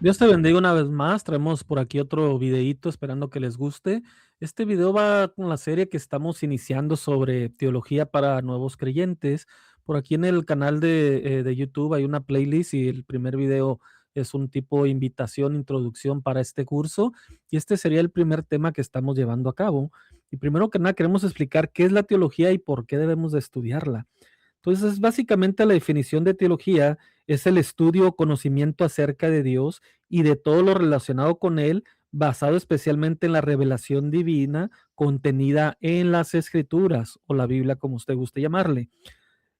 Dios te bendiga una vez más. Traemos por aquí otro videíto esperando que les guste. Este video va con la serie que estamos iniciando sobre teología para nuevos creyentes. Por aquí en el canal de YouTube hay una playlist y el primer video es un tipo de invitación, introducción para este curso. Y este sería el primer tema que estamos llevando a cabo. Y primero que nada queremos explicar qué es la teología y por qué debemos de estudiarla. Entonces, básicamente la definición de teología es el estudio o conocimiento acerca de Dios y de todo lo relacionado con Él, basado especialmente en la revelación divina contenida en las Escrituras o la Biblia, como usted guste llamarle.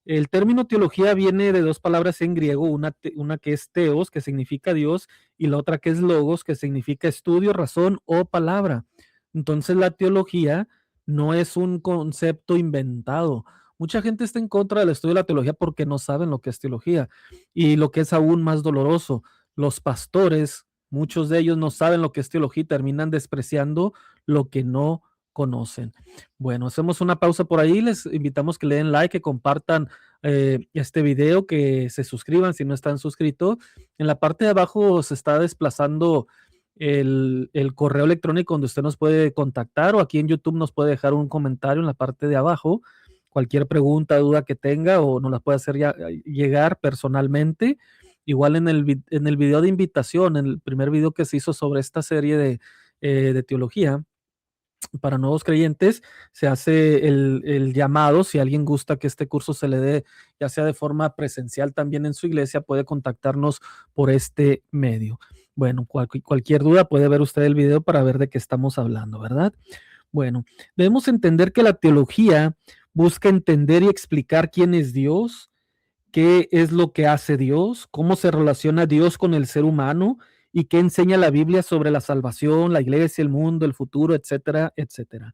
El término teología viene de dos palabras en griego, una que es teos, que significa Dios, y la otra que es logos, que significa estudio, razón o palabra. Entonces la teología no es un concepto inventado. Mucha gente está en contra del estudio de la teología porque no saben lo que es teología. Y lo que es aún más doloroso, los pastores, muchos de ellos no saben lo que es teología y terminan despreciando lo que no conocen. Bueno, hacemos una pausa por ahí. Les invitamos que le den like, que compartan este video, que se suscriban si no están suscritos. En la parte de abajo se está desplazando el correo electrónico donde usted nos puede contactar, o aquí en YouTube nos puede dejar un comentario en la parte de abajo. Cualquier pregunta, duda que tenga, o nos la puede hacer llegar personalmente. Igual en el video de invitación, en el primer video que se hizo sobre esta serie de teología para nuevos creyentes, se hace el llamado. Si alguien gusta que este curso se le dé, ya sea de forma presencial también en su iglesia, puede contactarnos por este medio. Bueno, cualquier duda puede ver usted el video para ver de qué estamos hablando, ¿verdad? Bueno, debemos entender que la teología busca entender y explicar quién es Dios, qué es lo que hace Dios, cómo se relaciona Dios con el ser humano y qué enseña la Biblia sobre la salvación, la iglesia, el mundo, el futuro, etcétera, etcétera.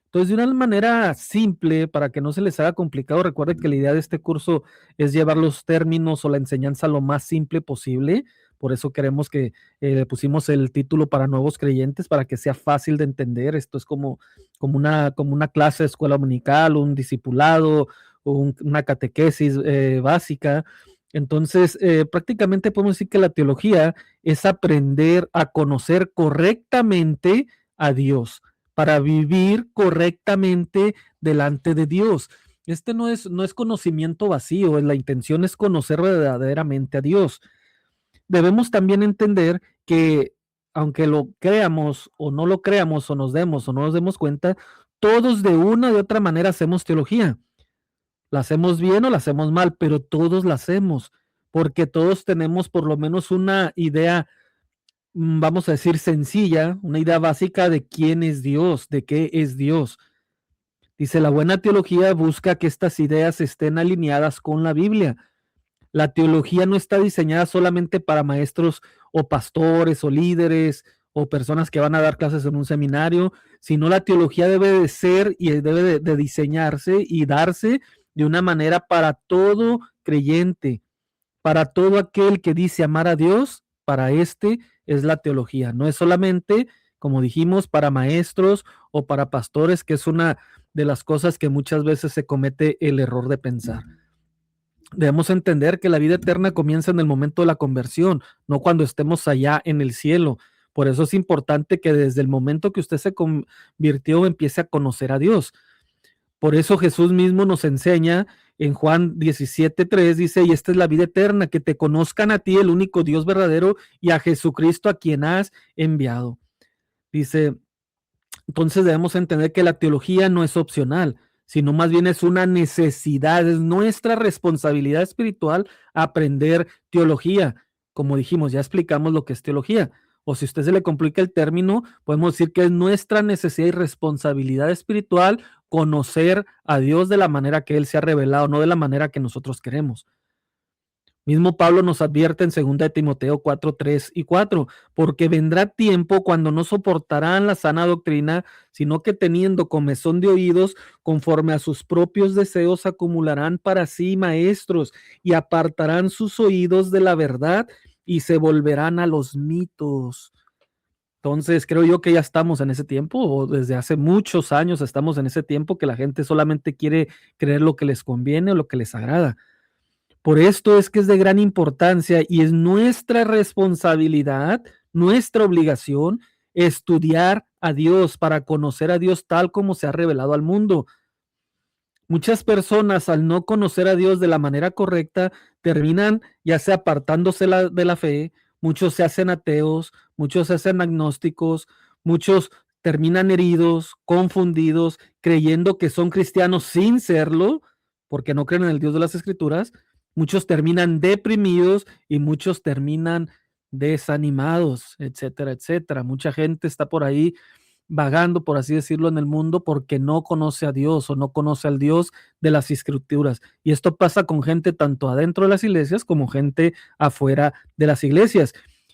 Entonces, de una manera simple, para que no se les haga complicado, recuerden que la idea de este curso es llevar los términos o la enseñanza lo más simple posible. Por eso queremos que le pusimos el título para nuevos creyentes, para que sea fácil de entender. Esto es como una clase de escuela dominical, un discipulado, una catequesis básica. Entonces, prácticamente podemos decir que la teología es aprender a conocer correctamente a Dios para vivir correctamente delante de Dios. Este no es conocimiento vacío, la intención es conocer verdaderamente a Dios. Debemos también entender que, aunque lo creamos o no lo creamos, o nos demos o no nos demos cuenta, todos de una u otra manera hacemos teología. La hacemos bien o la hacemos mal, pero todos la hacemos, porque todos tenemos por lo menos una idea, vamos a decir, sencilla, una idea básica de quién es Dios, de qué es Dios. Dice, la buena teología busca que estas ideas estén alineadas con la Biblia. La teología no está diseñada solamente para maestros o pastores o líderes o personas que van a dar clases en un seminario, sino la teología debe de ser y debe de diseñarse y darse de una manera para todo creyente, para todo aquel que dice amar a Dios. Para este es la teología. No es solamente, como dijimos, para maestros o para pastores, que es una de las cosas que muchas veces se comete el error de pensar. Debemos entender que la vida eterna comienza en el momento de la conversión, no cuando estemos allá en el cielo. Por eso es importante que desde el momento que usted se convirtió empiece a conocer a Dios. Por eso Jesús mismo nos enseña en Juan 17:3, dice, y esta es la vida eterna, que te conozcan a ti, el único Dios verdadero, y a Jesucristo a quien has enviado. Dice, entonces debemos entender que la teología no es opcional, sino más bien es una necesidad, es nuestra responsabilidad espiritual aprender teología. Como dijimos, ya explicamos lo que es teología. O si a usted se le complica el término, podemos decir que es nuestra necesidad y responsabilidad espiritual conocer a Dios de la manera que Él se ha revelado, no de la manera que nosotros queremos. Mismo Pablo nos advierte en 2 de Timoteo 4, 3 y 4, porque vendrá tiempo cuando no soportarán la sana doctrina, sino que teniendo comezón de oídos, conforme a sus propios deseos, acumularán para sí maestros y apartarán sus oídos de la verdad y se volverán a los mitos. Entonces, creo yo que ya estamos en ese tiempo, o desde hace muchos años estamos en ese tiempo que la gente solamente quiere creer lo que les conviene o lo que les agrada. Por esto es que es de gran importancia y es nuestra responsabilidad, nuestra obligación, estudiar a Dios para conocer a Dios tal como se ha revelado al mundo. Muchas personas, al no conocer a Dios de la manera correcta, terminan ya sea apartándose de la fe, muchos se hacen ateos, muchos se hacen agnósticos, muchos terminan heridos, confundidos, creyendo que son cristianos sin serlo, porque no creen en el Dios de las Escrituras. Muchos terminan deprimidos y muchos terminan desanimados, etcétera, etcétera. Mucha gente está por ahí vagando, por así decirlo, en el mundo porque no conoce a Dios o no conoce al Dios de las Escrituras. Y esto pasa con gente tanto adentro de las iglesias como gente afuera de las iglesias.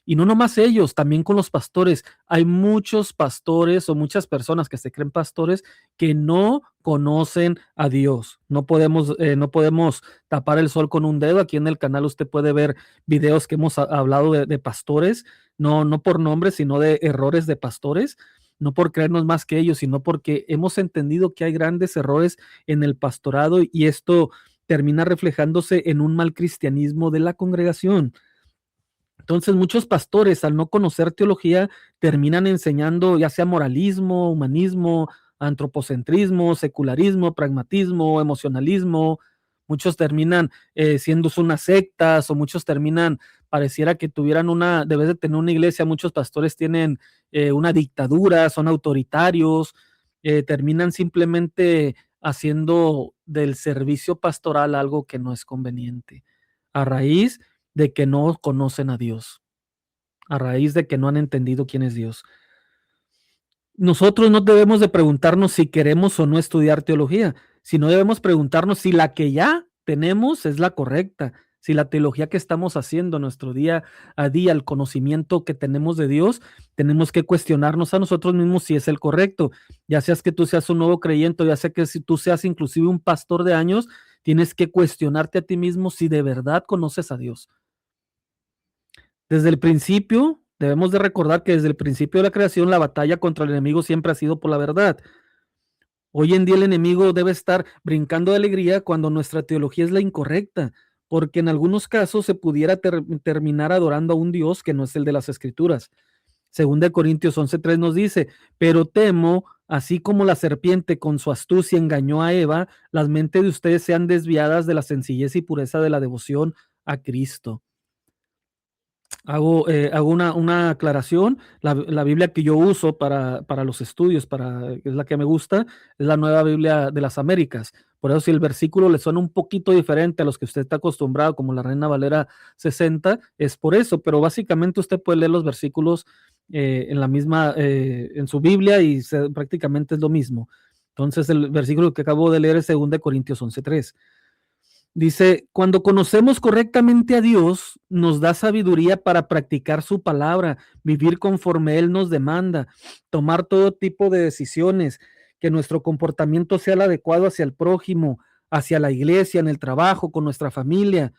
Y no nomás ellos, también con los pastores. Hay muchos pastores o muchas personas que se creen pastores que no conocen a Dios. No podemos tapar el sol con un dedo. Aquí en el canal usted puede ver videos que hemos hablado de pastores, no por nombres, sino de errores de pastores, no por creernos más que ellos, sino porque hemos entendido que hay grandes errores en el pastorado y esto termina reflejándose en un mal cristianismo de la congregación. Entonces, muchos pastores, al no conocer teología, terminan enseñando ya sea moralismo, humanismo, antropocentrismo, secularismo, pragmatismo, emocionalismo. Muchos terminan siendo unas sectas o muchos terminan, pareciera que tuvieran debes de tener una iglesia, muchos pastores tienen una dictadura, son autoritarios, terminan simplemente haciendo del servicio pastoral algo que no es conveniente, a raíz de que no conocen a Dios, a raíz de que no han entendido quién es Dios. Nosotros no debemos de preguntarnos si queremos o no estudiar teología, sino debemos preguntarnos si la que ya tenemos es la correcta, si la teología que estamos haciendo nuestro día a día, el conocimiento que tenemos de Dios, tenemos que cuestionarnos a nosotros mismos si es el correcto. Ya seas que tú seas un nuevo creyente, ya sea que si tú seas inclusive un pastor de años, tienes que cuestionarte a ti mismo si de verdad conoces a Dios. Desde el principio, debemos de recordar que desde el principio de la creación, la batalla contra el enemigo siempre ha sido por la verdad. Hoy en día el enemigo debe estar brincando de alegría cuando nuestra teología es la incorrecta, porque en algunos casos se pudiera terminar adorando a un Dios que no es el de las Escrituras. Según de Corintios 11:3 nos dice, pero temo, así como la serpiente con su astucia engañó a Eva, las mentes de ustedes sean desviadas de la sencillez y pureza de la devoción a Cristo. Hago una aclaración. La Biblia que yo uso para los estudios, es la que me gusta, es la Nueva Biblia de las Américas. Por eso si el versículo le suena un poquito diferente a los que usted está acostumbrado, como la Reina Valera 60, es por eso, pero básicamente usted puede leer los versículos en la misma, en su Biblia y prácticamente es lo mismo. Entonces el versículo que acabo de leer es 2 Corintios 11:3. Dice, cuando conocemos correctamente a Dios, nos da sabiduría para practicar su palabra, vivir conforme Él nos demanda, tomar todo tipo de decisiones, que nuestro comportamiento sea el adecuado hacia el prójimo, hacia la iglesia, en el trabajo, con nuestra familia,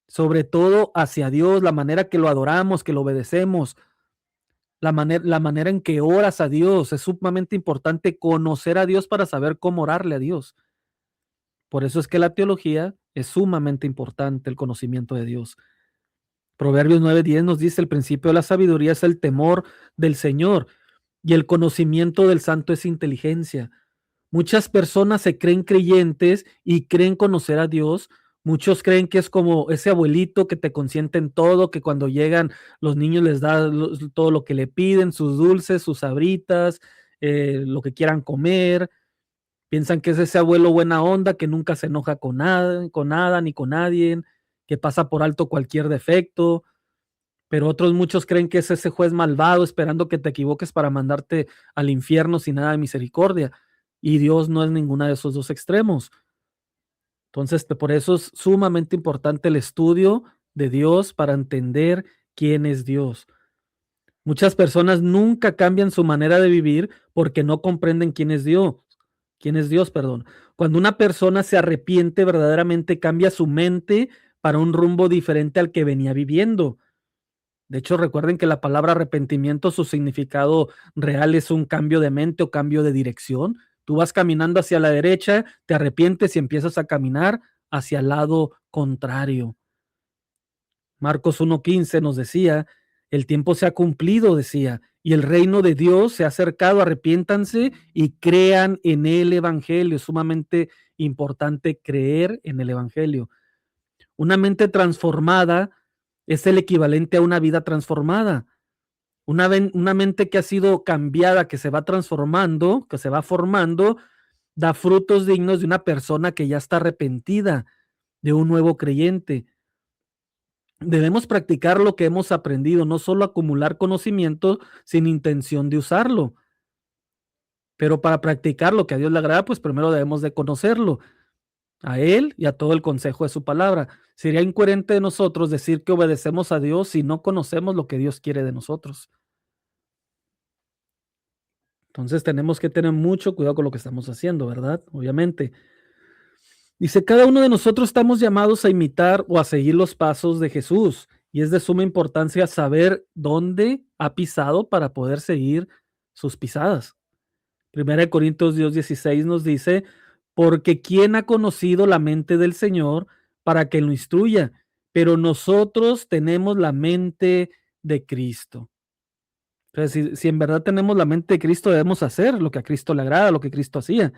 sobre todo hacia Dios, la manera que lo adoramos, que lo obedecemos, la manera en que oras a Dios. Es sumamente importante conocer a Dios para saber cómo orarle a Dios. Por eso es que la teología es sumamente importante, el conocimiento de Dios. Proverbios 9:10 nos dice, el principio de la sabiduría es el temor del Señor y el conocimiento del santo es inteligencia. Muchas personas se creen creyentes y creen conocer a Dios. Muchos creen que es como ese abuelito que te consiente en todo, que cuando llegan los niños les da todo lo que le piden, sus dulces, sus sabritas, lo que quieran comer. Piensan que es ese abuelo buena onda que nunca se enoja con nada ni con nadie, que pasa por alto cualquier defecto, pero otros muchos creen que es ese juez malvado esperando que te equivoques para mandarte al infierno sin nada de misericordia. Y Dios no es ninguna de esos dos extremos. Entonces, por eso es sumamente importante el estudio de Dios para entender quién es Dios. Muchas personas nunca cambian su manera de vivir porque no comprenden quién es Dios. ¿Quién es Dios? Perdón. Cuando una persona se arrepiente, verdaderamente cambia su mente para un rumbo diferente al que venía viviendo. De hecho, recuerden que la palabra arrepentimiento, su significado real es un cambio de mente o cambio de dirección. Tú vas caminando hacia la derecha, te arrepientes y empiezas a caminar hacia el lado contrario. Marcos 1:15 nos decía, el tiempo se ha cumplido, decía, y el reino de Dios se ha acercado, arrepiéntanse y crean en el evangelio. Es sumamente importante creer en el evangelio. Una mente transformada es el equivalente a una vida transformada. Una mente que ha sido cambiada, que se va transformando, que se va formando, da frutos dignos de una persona que ya está arrepentida, de un nuevo creyente. Debemos practicar lo que hemos aprendido, no solo acumular conocimiento sin intención de usarlo. Pero para practicar lo que a Dios le agrada, pues primero debemos de conocerlo, a Él y a todo el consejo de su palabra. Sería incoherente de nosotros decir que obedecemos a Dios si no conocemos lo que Dios quiere de nosotros. Entonces tenemos que tener mucho cuidado con lo que estamos haciendo, ¿verdad? Obviamente. Dice, cada uno de nosotros estamos llamados a imitar o a seguir los pasos de Jesús y es de suma importancia saber dónde ha pisado para poder seguir sus pisadas. Primera de Corintios 16 nos dice, porque ¿quién ha conocido la mente del Señor para que lo instruya? Pero nosotros tenemos la mente de Cristo. Entonces, si en verdad tenemos la mente de Cristo, debemos hacer lo que a Cristo le agrada, lo que Cristo hacía.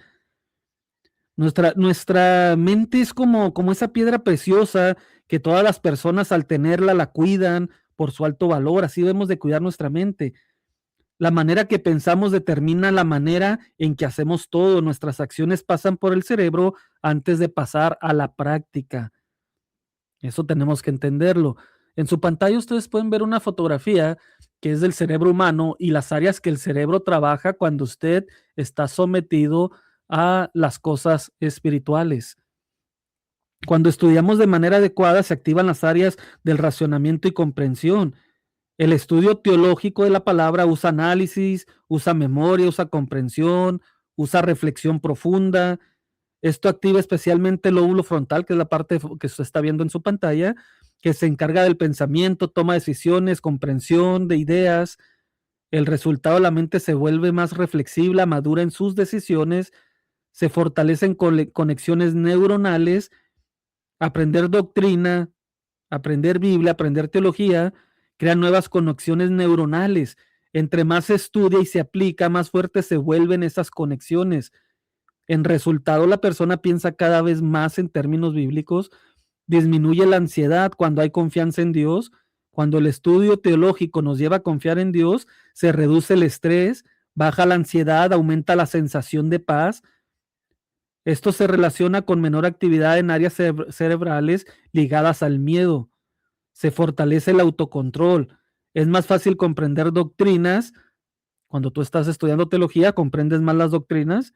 Nuestra mente es como esa piedra preciosa que todas las personas al tenerla la cuidan por su alto valor. Así debemos de cuidar nuestra mente. La manera que pensamos determina la manera en que hacemos todo. Nuestras acciones pasan por el cerebro antes de pasar a la práctica. Eso tenemos que entenderlo. En su pantalla ustedes pueden ver una fotografía que es del cerebro humano y las áreas que el cerebro trabaja cuando usted está sometido a las cosas espirituales. Cuando estudiamos de manera adecuada se activan las áreas del racionamiento y comprensión. El estudio teológico de la palabra usa análisis, usa memoria, usa comprensión, usa reflexión profunda. Esto activa especialmente el lóbulo frontal, que es la parte que se está viendo en su pantalla, que se encarga del pensamiento, toma de decisiones, comprensión de ideas. El resultado, la mente se vuelve más reflexiva, madura en sus decisiones, se fortalecen conexiones neuronales, aprender doctrina, aprender Biblia, aprender teología, crea nuevas conexiones neuronales. Entre más se estudia y se aplica, más fuertes se vuelven esas conexiones. En resultado, la persona piensa cada vez más en términos bíblicos, disminuye la ansiedad cuando hay confianza en Dios. Cuando el estudio teológico nos lleva a confiar en Dios, se reduce el estrés, baja la ansiedad, aumenta la sensación de paz. Esto se relaciona con menor actividad en áreas cerebrales ligadas al miedo. Se fortalece el autocontrol. Es más fácil comprender doctrinas. Cuando tú estás estudiando teología, comprendes más las doctrinas,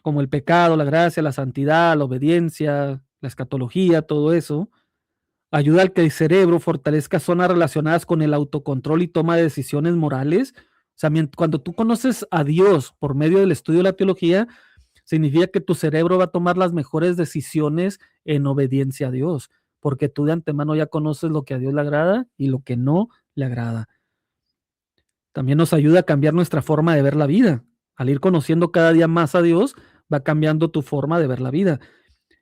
como el pecado, la gracia, la santidad, la obediencia, la escatología, todo eso. Ayuda al que el cerebro fortalezca zonas relacionadas con el autocontrol y toma de decisiones morales. O sea, cuando tú conoces a Dios por medio del estudio de la teología, significa que tu cerebro va a tomar las mejores decisiones en obediencia a Dios, porque tú de antemano ya conoces lo que a Dios le agrada y lo que no le agrada. También nos ayuda a cambiar nuestra forma de ver la vida. Al ir conociendo cada día más a Dios, va cambiando tu forma de ver la vida.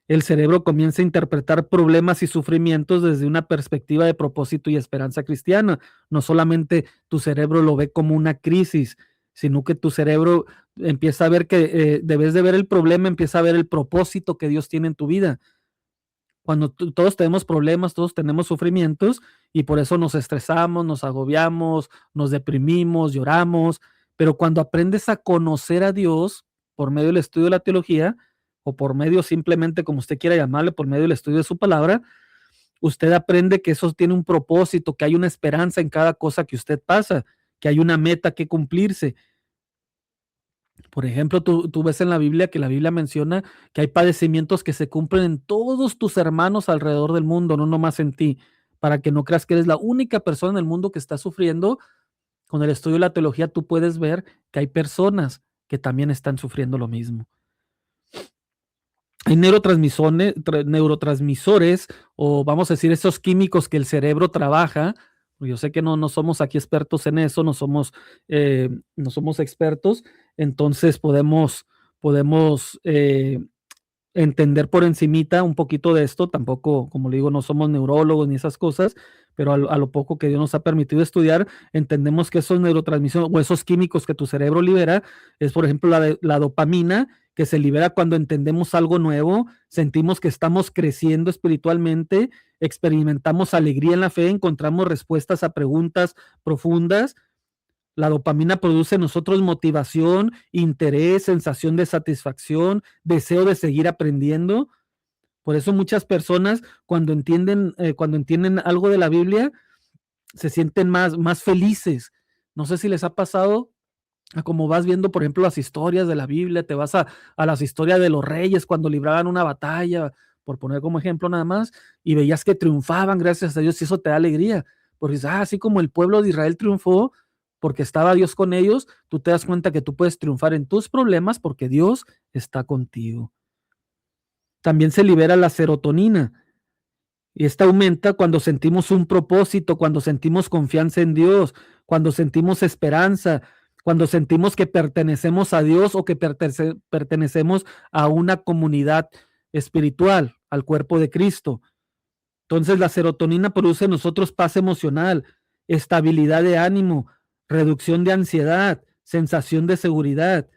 El cerebro comienza a interpretar problemas y sufrimientos desde una perspectiva de propósito y esperanza cristiana. No solamente tu cerebro lo ve como una crisis, sino que tu cerebro empieza a ver que debes de ver el problema, empieza a ver el propósito que Dios tiene en tu vida. Cuando todos tenemos problemas, todos tenemos sufrimientos y por eso nos estresamos, nos agobiamos, nos deprimimos, lloramos, pero cuando aprendes a conocer a Dios por medio del estudio de la teología o por medio simplemente, como usted quiera llamarle, por medio del estudio de su palabra, usted aprende que eso tiene un propósito, que hay una esperanza en cada cosa que usted pasa, que hay una meta que cumplirse. Por ejemplo, tú ves en la Biblia que la Biblia menciona que hay padecimientos que se cumplen en todos tus hermanos alrededor del mundo, no nomás en ti, para que no creas que eres la única persona en el mundo que está sufriendo. Con el estudio de la teología tú puedes ver que hay personas que también están sufriendo lo mismo. Hay neurotransmisores o vamos a decir esos químicos que el cerebro trabaja. Yo sé que no somos aquí expertos en eso, no somos expertos, entonces podemos entender por encimita un poquito de esto. Tampoco, como le digo, no somos neurólogos ni esas cosas, pero a lo poco que Dios nos ha permitido estudiar, entendemos que esos neurotransmisores o esos químicos que tu cerebro libera es, por ejemplo, la dopamina, que se libera cuando entendemos algo nuevo, sentimos que estamos creciendo espiritualmente, experimentamos alegría en la fe, encontramos respuestas a preguntas profundas. La dopamina produce en nosotros motivación, interés, sensación de satisfacción, deseo de seguir aprendiendo. Por eso muchas personas cuando entienden algo de la Biblia se sienten más felices. No sé si les ha pasado a como vas viendo, por ejemplo, las historias de la Biblia, te vas a las historias de los reyes cuando libraban una batalla, por poner como ejemplo nada más, y veías que triunfaban, gracias a Dios, y eso te da alegría. Porque dices, así como el pueblo de Israel triunfó porque estaba Dios con ellos, tú te das cuenta que tú puedes triunfar en tus problemas porque Dios está contigo. También se libera la serotonina, y esta aumenta cuando sentimos un propósito, cuando sentimos confianza en Dios, cuando sentimos esperanza, cuando sentimos que pertenecemos a Dios o que pertenecemos a una comunidad espiritual, al cuerpo de Cristo. Entonces la serotonina produce en nosotros paz emocional, estabilidad de ánimo, reducción de ansiedad, sensación de seguridad.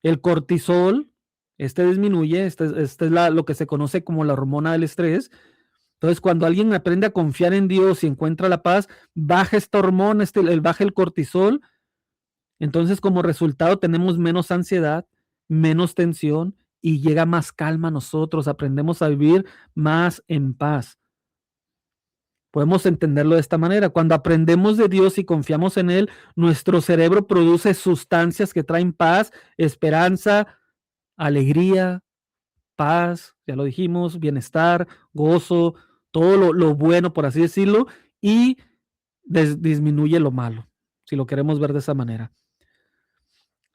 El cortisol, disminuye, es lo que se conoce como la hormona del estrés. Entonces, cuando alguien aprende a confiar en Dios y encuentra la paz, baja esta hormona, baja el cortisol. Entonces, como resultado, tenemos menos ansiedad, menos tensión y llega más calma a nosotros. Aprendemos a vivir más en paz. Podemos entenderlo de esta manera. Cuando aprendemos de Dios y confiamos en Él, nuestro cerebro produce sustancias que traen paz, esperanza, alegría, paz, ya lo dijimos, bienestar, gozo, todo lo bueno, por así decirlo, y disminuye lo malo, si lo queremos ver de esa manera.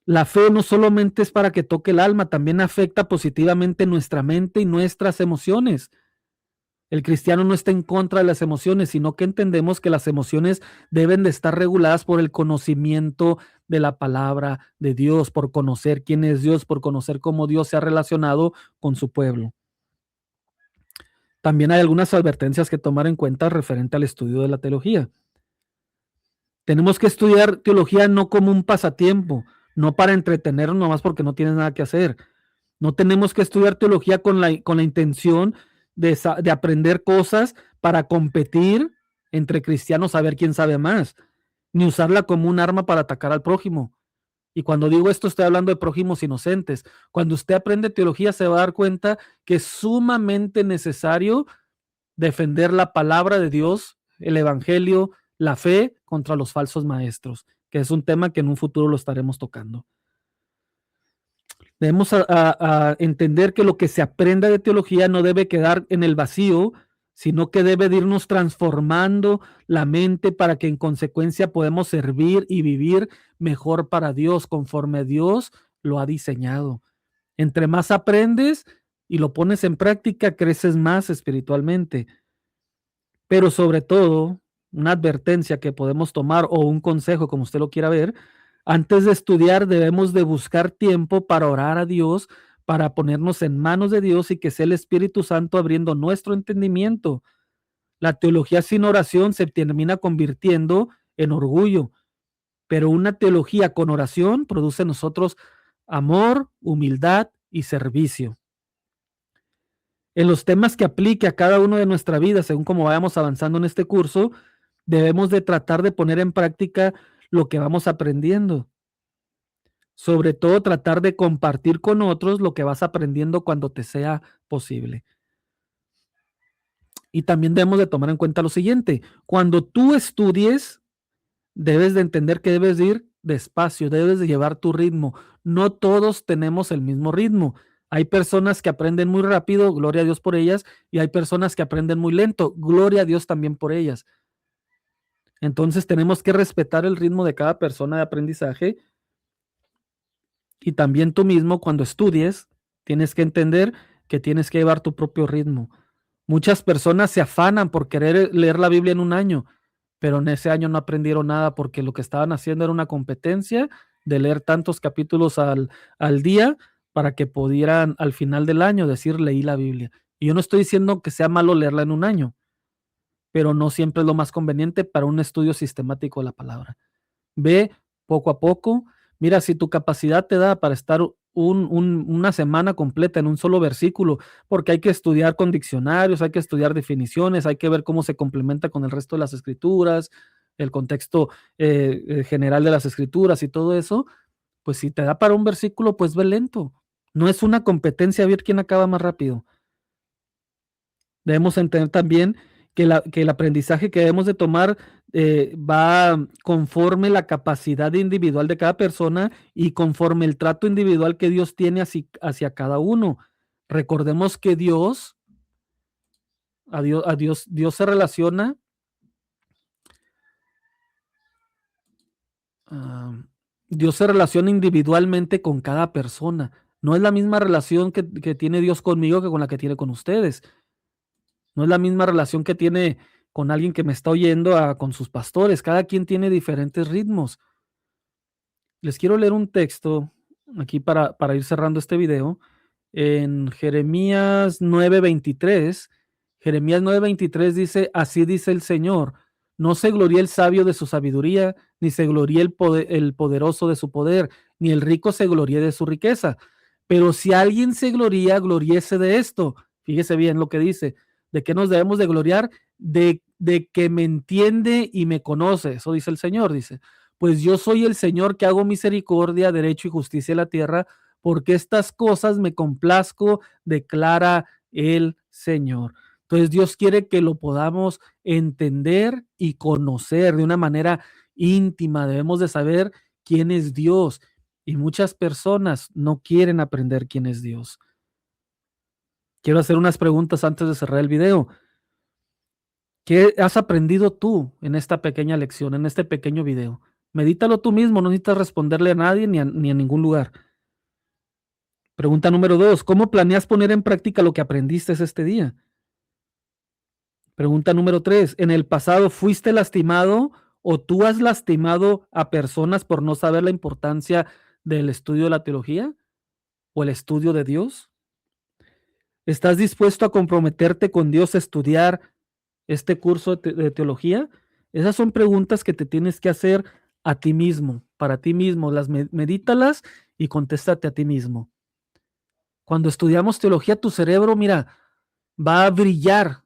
La fe no solamente es para que toque el alma, también afecta positivamente nuestra mente y nuestras emociones. El cristiano no está en contra de las emociones, sino que entendemos que las emociones deben de estar reguladas por el conocimiento de la palabra de Dios, por conocer quién es Dios, por conocer cómo Dios se ha relacionado con su pueblo. También hay algunas advertencias que tomar en cuenta referente al estudio de la teología. Tenemos que estudiar teología no como un pasatiempo, no para entretenernos nomás porque no tienes nada que hacer. No tenemos que estudiar teología con la intención de aprender cosas para competir entre cristianos a ver quién sabe más, ni usarla como un arma para atacar al prójimo. Y cuando digo esto, estoy hablando de prójimos inocentes. Cuando usted aprende teología, se va a dar cuenta que es sumamente necesario defender la palabra de Dios, el evangelio, la fe contra los falsos maestros, que es un tema que en un futuro lo estaremos tocando. Debemos a entender que lo que se aprenda de teología no debe quedar en el vacío, sino que debe de irnos transformando la mente para que en consecuencia podamos servir y vivir mejor para Dios, conforme Dios lo ha diseñado. Entre más aprendes y lo pones en práctica, creces más espiritualmente. Pero sobre todo, una advertencia que podemos tomar o un consejo, como usted lo quiera ver, antes de estudiar debemos de buscar tiempo para orar a Dios, para ponernos en manos de Dios y que sea el Espíritu Santo abriendo nuestro entendimiento. La teología sin oración se termina convirtiendo en orgullo, pero una teología con oración produce en nosotros amor, humildad y servicio. En los temas que aplique a cada uno de nuestra vida, según como vayamos avanzando en este curso, debemos de tratar de poner en práctica lo que vamos aprendiendo. Sobre todo tratar de compartir con otros lo que vas aprendiendo cuando te sea posible. Y también debemos de tomar en cuenta lo siguiente: cuando tú estudies, debes de entender que debes de ir despacio, debes de llevar tu ritmo. No todos tenemos el mismo ritmo. Hay personas que aprenden muy rápido, gloria a Dios por ellas, y hay personas que aprenden muy lento, gloria a Dios también por ellas. Entonces tenemos que respetar el ritmo de cada persona de aprendizaje, y también tú mismo cuando estudies tienes que entender que tienes que llevar tu propio ritmo. Muchas personas se afanan por querer leer la Biblia en un año, pero en ese año no aprendieron nada porque lo que estaban haciendo era una competencia de leer tantos capítulos al día para que pudieran al final del año decir leí la Biblia. Y yo no estoy diciendo que sea malo leerla en un año, pero no siempre es lo más conveniente para un estudio sistemático de la palabra. Ve poco a poco. Mira, si tu capacidad te da para estar una semana completa en un solo versículo, porque hay que estudiar con diccionarios, hay que estudiar definiciones, hay que ver cómo se complementa con el resto de las escrituras, el contexto general de las escrituras y todo eso, pues si te da para un versículo, pues ve lento. No es una competencia a ver quién acaba más rápido. Debemos entender también que el aprendizaje que debemos de tomar va conforme la capacidad individual de cada persona y conforme el trato individual que Dios tiene hacia cada uno. Recordemos que Dios se relaciona, ah, Dios se relaciona individualmente con cada persona. No es la misma relación que tiene Dios conmigo que con la que tiene con ustedes. No es la misma relación que tiene con alguien que me está oyendo con sus pastores. Cada quien tiene diferentes ritmos. Les quiero leer un texto aquí para ir cerrando este video. En Jeremías 9:23, Jeremías 9:23 dice, así dice el Señor, no se gloríe el sabio de su sabiduría, ni se gloríe el poderoso de su poder, ni el rico se gloríe de su riqueza. Pero si alguien se gloría, gloríese de esto. Fíjese bien lo que dice. ¿De qué nos debemos de gloriar? De que me entiende y me conoce. Eso dice el Señor, dice. Pues yo soy el Señor que hago misericordia, derecho y justicia en la tierra, porque estas cosas me complazco, declara el Señor. Entonces Dios quiere que lo podamos entender y conocer de una manera íntima. Debemos de saber quién es Dios y muchas personas no quieren aprender quién es Dios. Quiero hacer unas preguntas antes de cerrar el video. ¿Qué has aprendido tú en esta pequeña lección, en este pequeño video? Medítalo tú mismo, no necesitas responderle a nadie ni a ningún lugar. Pregunta número 2, ¿cómo planeas poner en práctica lo que aprendiste este día? Pregunta número 3, ¿en el pasado fuiste lastimado o tú has lastimado a personas por no saber la importancia del estudio de la teología o el estudio de Dios? ¿Estás dispuesto a comprometerte con Dios a estudiar este curso de teología? Esas son preguntas que te tienes que hacer a ti mismo, para ti mismo. Medítalas y contéstate a ti mismo. Cuando estudiamos teología, tu cerebro, mira, va a brillar.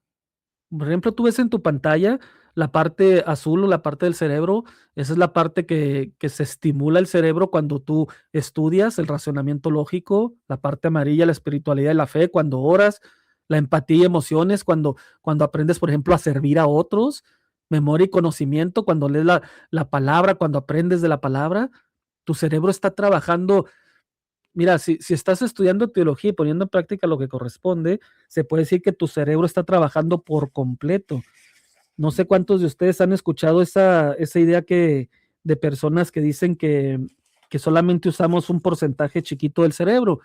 Por ejemplo, tú ves en tu pantalla la parte azul o la parte del cerebro. Esa es la parte que se estimula el cerebro cuando tú estudias el razonamiento lógico, la parte amarilla, la espiritualidad y la fe, cuando oras, la empatía y emociones, cuando aprendes, por ejemplo, a servir a otros, memoria y conocimiento, cuando lees la palabra, cuando aprendes de la palabra, tu cerebro está trabajando. Mira, si estás estudiando teología y poniendo en práctica lo que corresponde, se puede decir que tu cerebro está trabajando por completo. No sé cuántos de ustedes han escuchado esa idea de personas que dicen que solamente usamos un porcentaje chiquito del cerebro.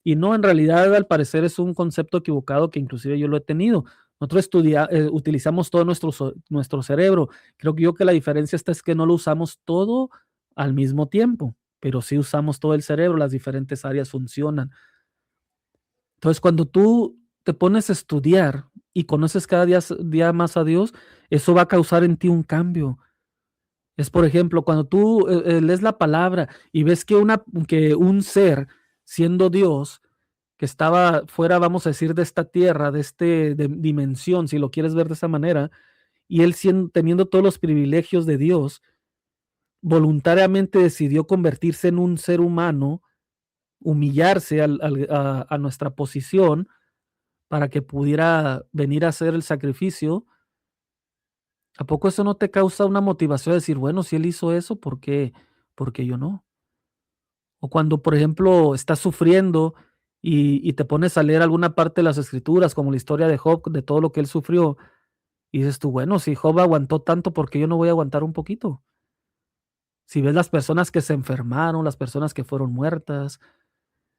Y no, en realidad, al parecer es un concepto equivocado que inclusive yo lo he tenido. Nosotros utilizamos todo nuestro cerebro. Creo que la diferencia es que no lo usamos todo al mismo tiempo, pero sí usamos todo el cerebro, las diferentes áreas funcionan. Entonces, cuando tú te pones a estudiar y conoces cada día más a Dios, eso va a causar en ti un cambio. Es, por ejemplo, cuando tú lees la palabra y ves que un ser, siendo Dios, que estaba fuera, vamos a decir, de esta tierra, de dimensión, si lo quieres ver de esa manera, y él teniendo todos los privilegios de Dios, voluntariamente decidió convertirse en un ser humano, humillarse a nuestra posición para que pudiera venir a hacer el sacrificio. ¿A poco eso no te causa una motivación de decir, bueno, si él hizo eso, por qué yo no? O cuando, por ejemplo, estás sufriendo y te pones a leer alguna parte de las escrituras, como la historia de Job, de todo lo que él sufrió, y dices tú, bueno, si Job aguantó tanto, ¿por qué yo no voy a aguantar un poquito? Si ves las personas que se enfermaron, las personas que fueron muertas,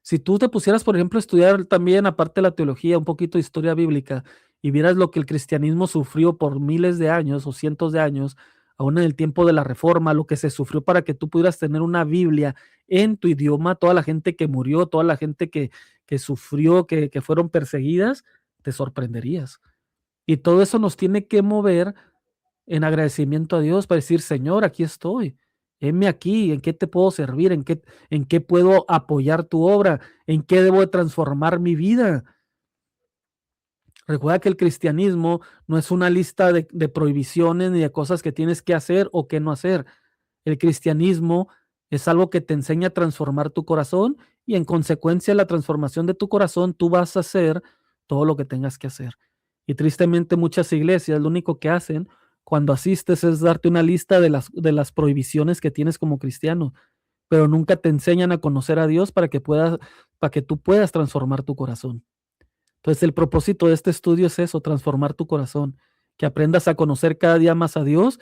si tú te pusieras, por ejemplo, a estudiar también, aparte de la teología, un poquito de historia bíblica, y vieras lo que el cristianismo sufrió por miles de años o cientos de años, aún en el tiempo de la Reforma, lo que se sufrió para que tú pudieras tener una Biblia en tu idioma, toda la gente que murió, toda la gente que sufrió, que fueron perseguidas, te sorprenderías. Y todo eso nos tiene que mover en agradecimiento a Dios para decir, Señor, aquí estoy. Heme aquí, ¿en qué te puedo servir? En qué puedo apoyar tu obra? ¿En qué debo de transformar mi vida? Recuerda que el cristianismo no es una lista de prohibiciones ni de cosas que tienes que hacer o que no hacer. El cristianismo es algo que te enseña a transformar tu corazón y en consecuencia la transformación de tu corazón tú vas a hacer todo lo que tengas que hacer. Y tristemente muchas iglesias lo único que hacen cuando asistes es darte una lista de las prohibiciones que tienes como cristiano, pero nunca te enseñan a conocer a Dios para que tú puedas transformar tu corazón. Entonces, el propósito de este estudio es eso, transformar tu corazón, que aprendas a conocer cada día más a Dios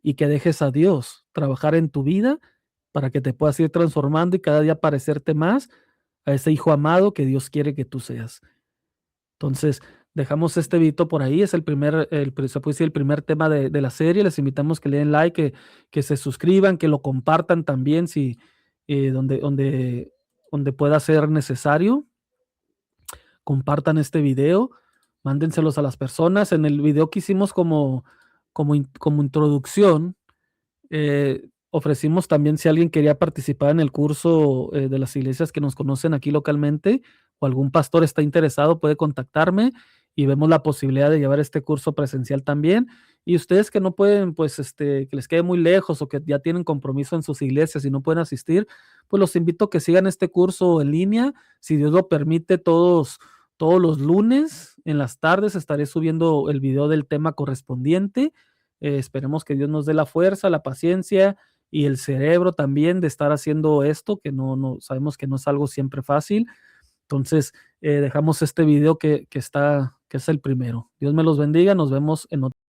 y que dejes a Dios trabajar en tu vida para que te puedas ir transformando y cada día parecerte más a ese hijo amado que Dios quiere que tú seas. Entonces, dejamos este video por ahí, es se puede decir el primer tema de la serie. Les invitamos que le den like, que se suscriban, que lo compartan también si donde pueda ser necesario. Compartan este video, mándenselos a las personas. En el video que hicimos como introducción, ofrecimos también si alguien quería participar en el curso de las iglesias que nos conocen aquí localmente o algún pastor está interesado, puede contactarme y vemos la posibilidad de llevar este curso presencial también. Y ustedes que no pueden, pues, que les quede muy lejos o que ya tienen compromiso en sus iglesias y no pueden asistir, pues los invito a que sigan este curso en línea. Si Dios lo permite, todos los lunes en las tardes estaré subiendo el video del tema correspondiente. Esperemos que Dios nos dé la fuerza, la paciencia y el cerebro también de estar haciendo esto, que no sabemos que no es algo siempre fácil. Entonces, dejamos este video que es el primero. Dios me los bendiga. Nos vemos en otro.